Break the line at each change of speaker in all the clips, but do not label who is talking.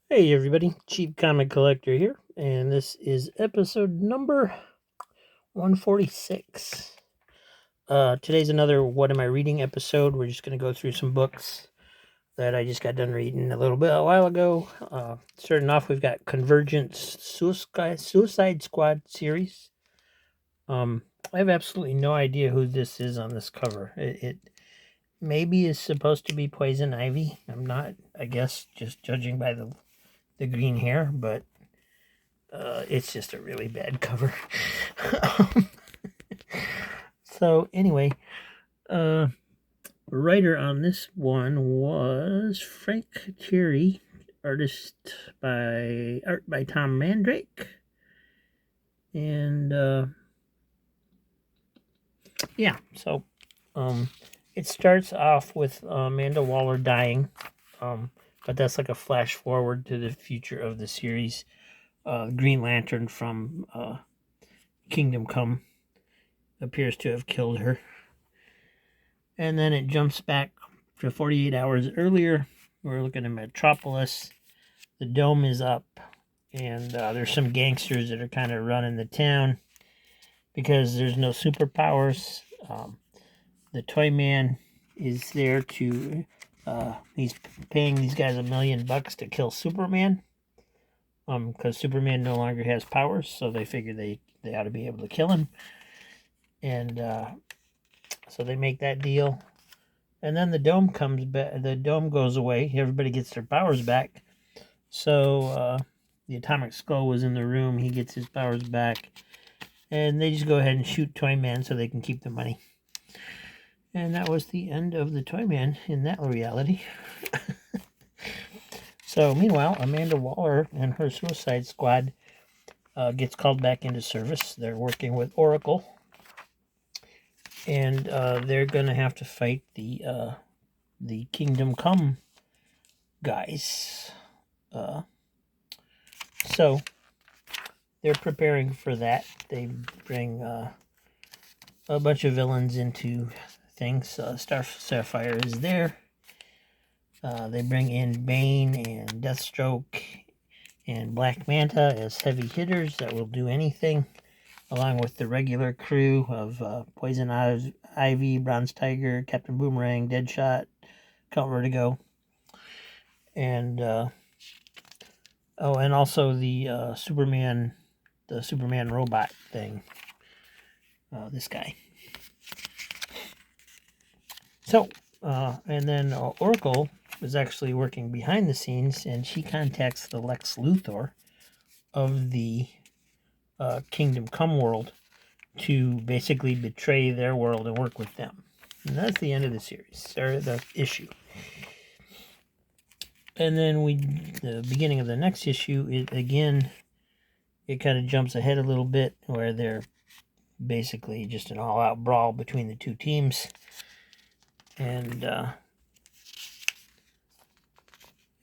Hey everybody, Cheap Comic Collector here, and this is episode number 146. Today's another What Am I Reading episode. We're just going to go through some books that I just got done reading a while ago. Starting off, we've got Convergence Suicide Squad series. I have absolutely no idea who this is on this cover. It maybe is supposed to be Poison Ivy. I'm not, I guess, just judging by the green hair, but it's just a really bad cover. So anyway, writer on this one was Frank Cherry, art by Tom Mandrake, and yeah. So it starts off with Amanda Waller dying, but that's like a flash forward to the future of the series. Green Lantern from Kingdom Come appears to have killed her. And then it jumps back to 48 hours earlier. We're looking at Metropolis. The dome is up, and there's some gangsters that are kind of running the town because there's no superpowers. The Toy Man is there to, he's paying these guys $1 million to kill Superman. Because Superman no longer has powers, so they figure they ought to be able to kill him. And so they make that deal. And then the dome comes back. The dome goes away. Everybody gets their powers back. So the Atomic Skull was in the room. He gets his powers back. And they just go ahead and shoot Toyman so they can keep the money. And that was the end of the Toyman in that reality. So meanwhile, Amanda Waller and her Suicide Squad gets called back into service. They're working with Oracle. And they're going to have to fight the Kingdom Come guys. So they're preparing for that. They bring a bunch of villains into things. Sapphire is there. They bring in Bane and Deathstroke and Black Manta as heavy hitters that will do anything, along with the regular crew of Poison Ivy, Bronze Tiger, Captain Boomerang, Deadshot, Count Vertigo, and and also the Superman robot thing. This guy. So, and then Oracle is actually working behind the scenes, and she contacts the Lex Luthor of the Kingdom Come world to basically betray their world and work with them. And that's the end of the series, or the issue. And then the beginning of the next issue, it kind of jumps ahead a little bit, where they're basically just an all-out brawl between the two teams. And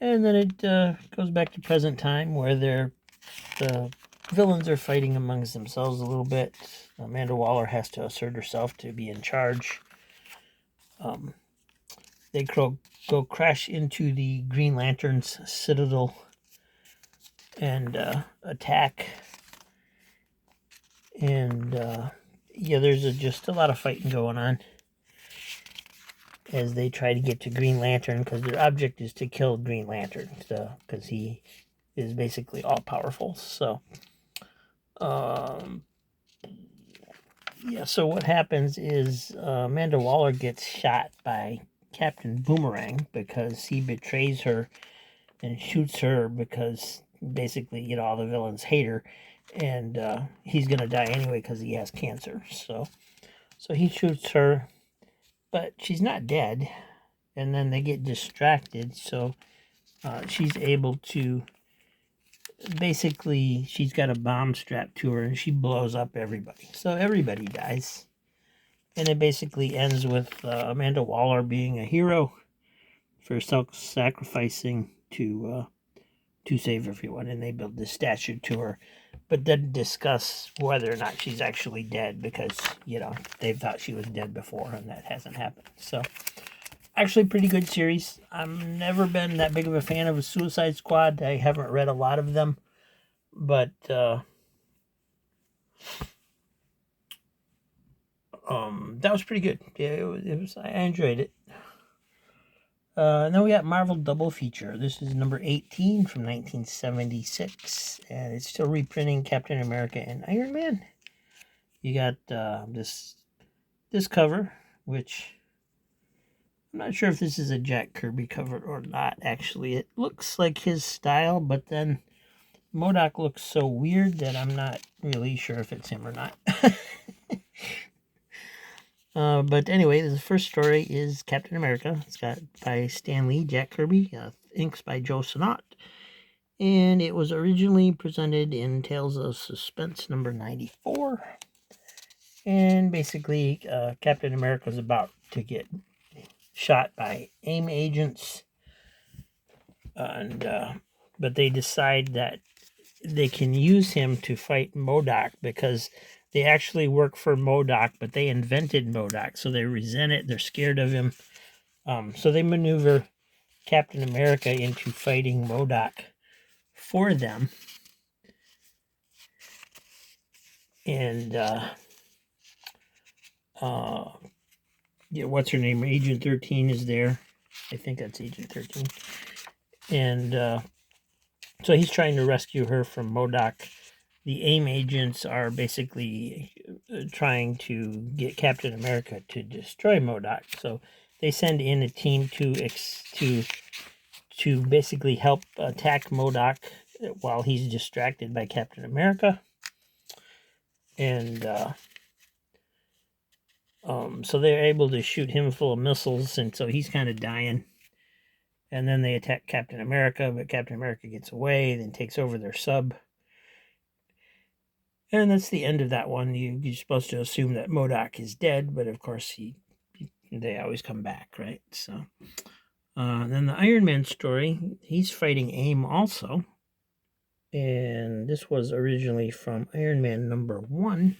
then it goes back to present time, where the villains are fighting amongst themselves a little bit. Amanda Waller has to assert herself to be in charge. They go crash into the Green Lantern's citadel and attack. And there's just a lot of fighting going on as they try to get to Green Lantern, because their object is to kill Green Lantern, because he is basically all powerful. So so what happens is Amanda Waller gets shot by Captain Boomerang because he betrays her and shoots her, because basically, all the villains hate her, and he's gonna die anyway because he has cancer. So he shoots her, but she's not dead. And then they get distracted, so she's able to, basically, she's got a bomb strapped to her, and she blows up everybody. So everybody dies. And it basically ends with Amanda Waller being a hero for self-sacrificing to save everyone. And they build this statue to her, but then discuss whether or not she's actually dead, because, they thought she was dead before, and that hasn't happened. So Actually, pretty good series. I've never been that big of a fan of a Suicide Squad. I haven't read a lot of them, but that was pretty good. Yeah, it was. I enjoyed it. And then we got Marvel Double Feature. This is number 18 from 1976, and it's still reprinting Captain America and Iron Man. You got this cover, which I'm not sure if this is a Jack Kirby cover or not. Actually, it looks like his style, but then MODOK looks so weird that I'm not really sure if it's him or not. But anyway, the first story is Captain America. It's got by Stan Lee, Jack Kirby, inks by Joe Sinnott. And it was originally presented in Tales of Suspense number 94. And basically, Captain America is about to get shot by AIM agents. But they decide that they can use him to fight MODOK because they actually work for MODOK, but they invented MODOK, so they resent it. They're scared of him. So they maneuver Captain America into fighting MODOK for them. And what's her name? Agent 13 is there. I think that's Agent 13. And so he's trying to rescue her from MODOK. The AIM agents are basically trying to get Captain America to destroy MODOK. So they send in a team to basically help attack MODOK while he's distracted by Captain America. And so they're able to shoot him full of missiles, and so he's kind of dying. And then they attack Captain America, but Captain America gets away, then takes over their sub. And that's the end of that one. You're supposed to assume that MODOK is dead, but of course they always come back, right? So then the Iron Man story, he's fighting AIM also. And this was originally from Iron Man number 1.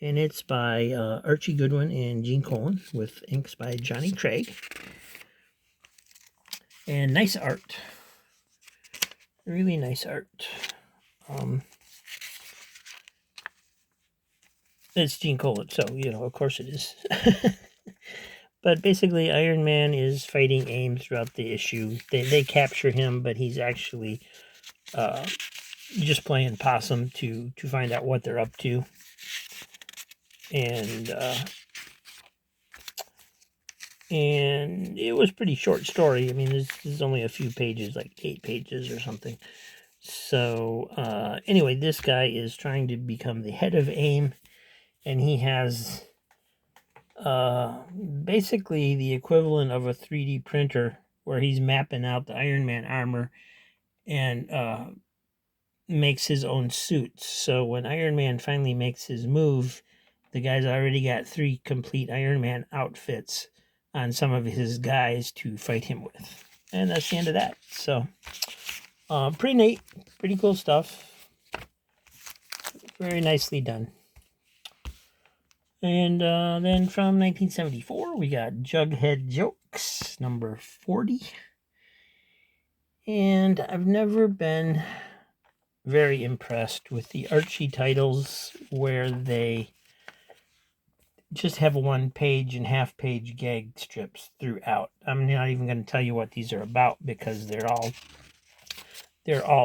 And it's by Archie Goodwin and Gene Colan with inks by Johnny Craig. And nice art. Really nice art. It's Gene Colan, so, of course it is. But basically, Iron Man is fighting AIM throughout the issue. They capture him, but he's actually just playing possum to find out what they're up to. And it was a pretty short story. I mean, this is only a few pages, like 8 pages or something. So anyway, this guy is trying to become the head of AIM, and he has basically the equivalent of a 3D printer where he's mapping out the Iron Man armor and makes his own suits. So when Iron Man finally makes his move, the guy's already got 3 complete Iron Man outfits on some of his guys to fight him with. And that's the end of that. So pretty neat, pretty cool stuff. Very nicely done. And then from 1974, we got Jughead Jokes, number 40. And I've never been very impressed with the Archie titles where they just have 1-page and half-page gag strips throughout. I'm not even going to tell you what these are about because they're all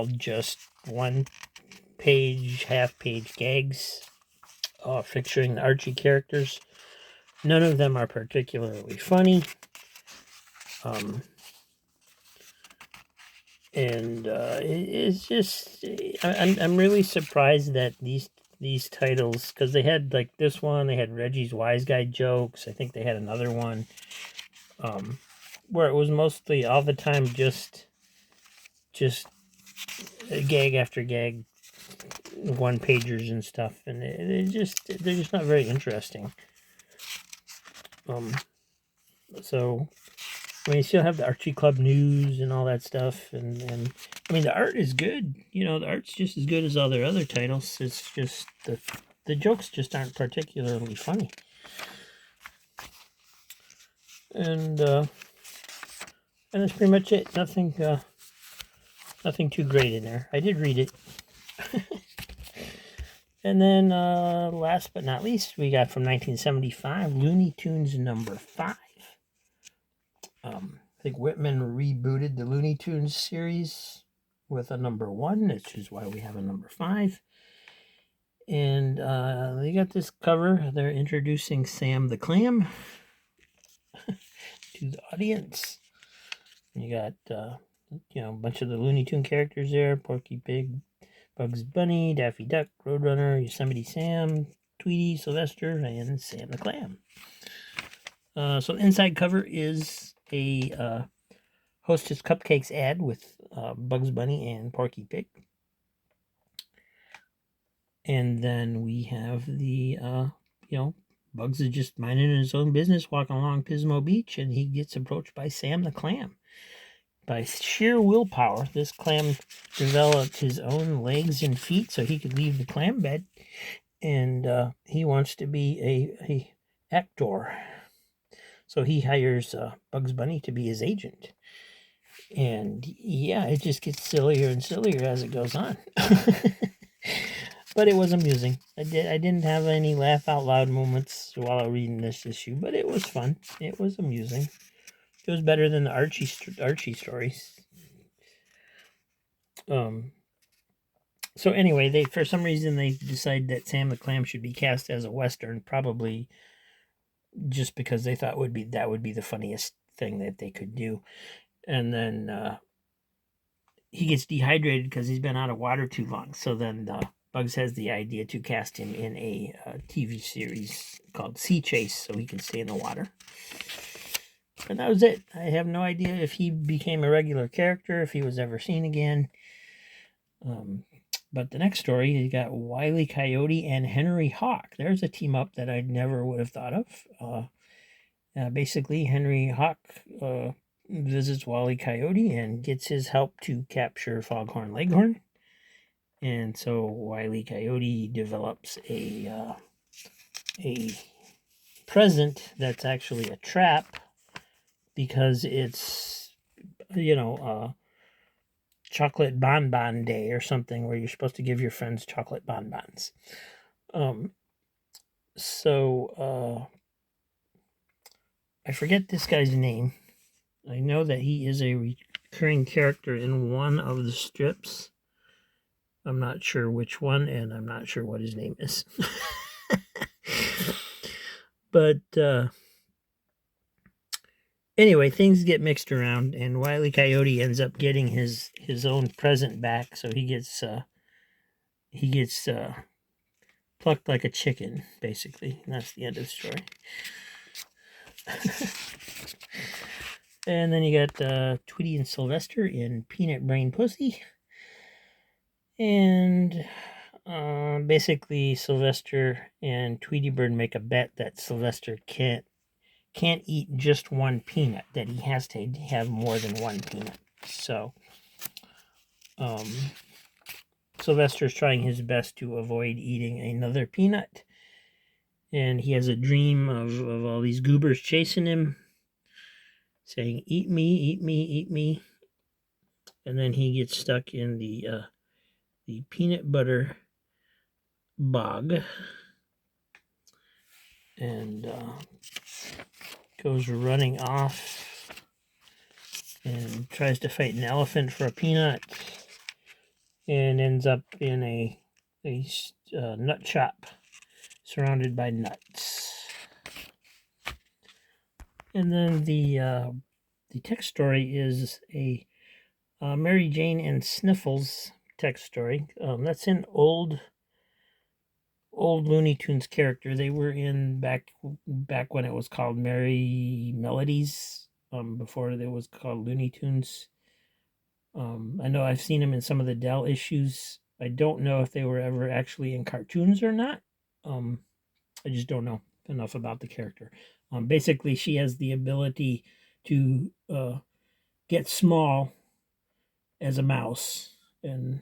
just 1-page, half-page gags. Featuring the Archie characters. None of them are particularly funny. It's just I'm really surprised that these titles, because they had like this one, they had Reggie's Wise Guy jokes. I think they had another one where it was mostly all the time just gag after gag, 1-pagers and stuff, and they're just not very interesting. So I mean, you still have the Archie Club news and all that stuff, and I mean the art is good. The art's just as good as all their other titles. It's just the jokes just aren't particularly funny. And And that's pretty much it. Nothing too great in there. I did read it. And then last but not least, we got from 1975, Looney Tunes number 5. I think Whitman rebooted the Looney Tunes series with a number 1, which is why we have a number 5. And they got this cover. They're introducing Sam the Clam to the audience. You got, a bunch of the Looney Tune characters there. Porky Pig, Bugs Bunny, Daffy Duck, Roadrunner, Yosemite Sam, Tweety, Sylvester, and Sam the Clam. So the inside cover is a Hostess Cupcakes ad with Bugs Bunny and Porky Pig. And then we have the, Bugs is just minding his own business, walking along Pismo Beach, and he gets approached by Sam the Clam. By sheer willpower, this clam developed his own legs and feet so he could leave the clam bed, and he wants to be a actor. So he hires Bugs Bunny to be his agent. And yeah, it just gets sillier and sillier as it goes on. But it was amusing. I didn't have any laugh out loud moments while reading this issue, but it was fun. It was amusing. It was better than the Archie stories. So anyway, for some reason they decided that Sam the Clam should be cast as a Western, probably just because they thought that would be the funniest thing that they could do. And then he gets dehydrated because he's been out of water too long. So then Bugs has the idea to cast him in a TV series called Sea Chase so he can stay in the water. And that was it. I have no idea if he became a regular character, if he was ever seen again. But the next story, you got Wile E. Coyote and Henry Hawk. There's a team up that I never would have thought of. Basically, Henry Hawk visits Wile E. Coyote and gets his help to capture Foghorn Leghorn. And so Wile E. Coyote develops a present that's actually a trap because it's, chocolate bonbon day or something where you're supposed to give your friends chocolate bonbons. I forget this guy's name. I know that he is a recurring character in one of the strips. I'm not sure which one, and I'm not sure what his name is. But anyway, things get mixed around, and Wile E. Coyote ends up getting his own present back, so he gets plucked like a chicken, basically. And that's the end of the story. And then you got Tweety and Sylvester in Peanut Brain Pussy. And basically Sylvester and Tweety Bird make a bet that Sylvester can't eat just one peanut, that he has to have more than one peanut. So Sylvester's trying his best to avoid eating another peanut. And he has a dream of all these goobers chasing him, saying, "Eat me, eat me, eat me." And then he gets stuck in the peanut butter bog and goes running off and tries to fight an elephant for a peanut and ends up in a nut shop surrounded by nuts. And then the text story is a Mary Jane and Sniffles text story. That's an old Looney Tunes character. They were in back when it was called Merry Melodies, before it was called Looney Tunes. I know I've seen them in some of the Dell issues. I don't know if they were ever actually in cartoons or not. I just don't know enough about the character. Basically, she has the ability to get small as a mouse, and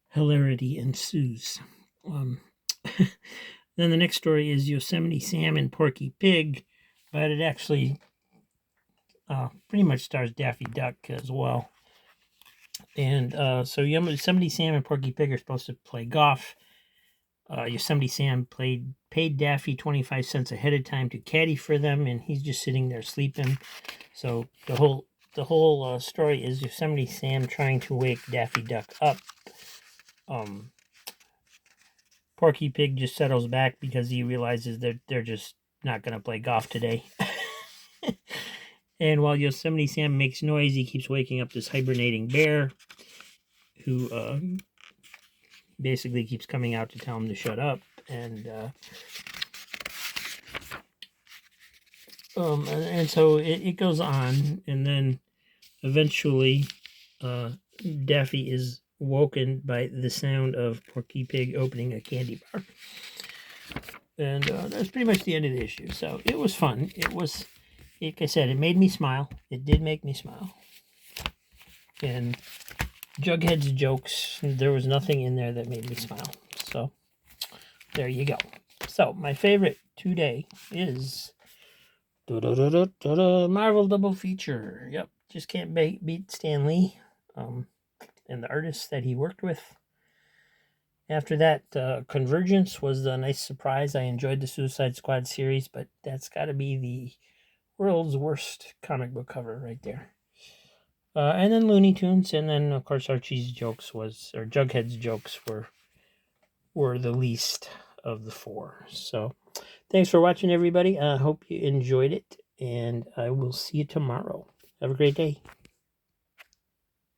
hilarity ensues. Then the next story is Yosemite Sam and Porky Pig, but it actually pretty much stars Daffy Duck as well. And so Yosemite Sam and Porky Pig are supposed to play golf. Yosemite Sam paid Daffy 25 cents ahead of time to caddy for them, and he's just sitting there sleeping. So the whole story is Yosemite Sam trying to wake Daffy Duck up. Porky Pig just settles back because he realizes that they're just not going to play golf today. And while Yosemite Sam makes noise, he keeps waking up this hibernating bear who basically keeps coming out to tell him to shut up. And so it goes on, and then eventually Daffy is woken by the sound of Porky Pig opening a candy bar. And that's pretty much the end of the issue. So it was fun. It was, like I said, it made me smile. It did make me smile. And Jughead's jokes, there was nothing in there that made me smile. So there you go. So my favorite today is Marvel double feature. Yep, just can't beat Stan Lee and the artists that he worked with. After that, Convergence was a nice surprise. I enjoyed the Suicide Squad series, but that's got to be the world's worst comic book cover right there. And then Looney Tunes, and then of course Archie's jokes or Jughead's jokes were the least of the four. So thanks for watching, everybody. I hope you enjoyed it, and I will see you tomorrow. Have a great day.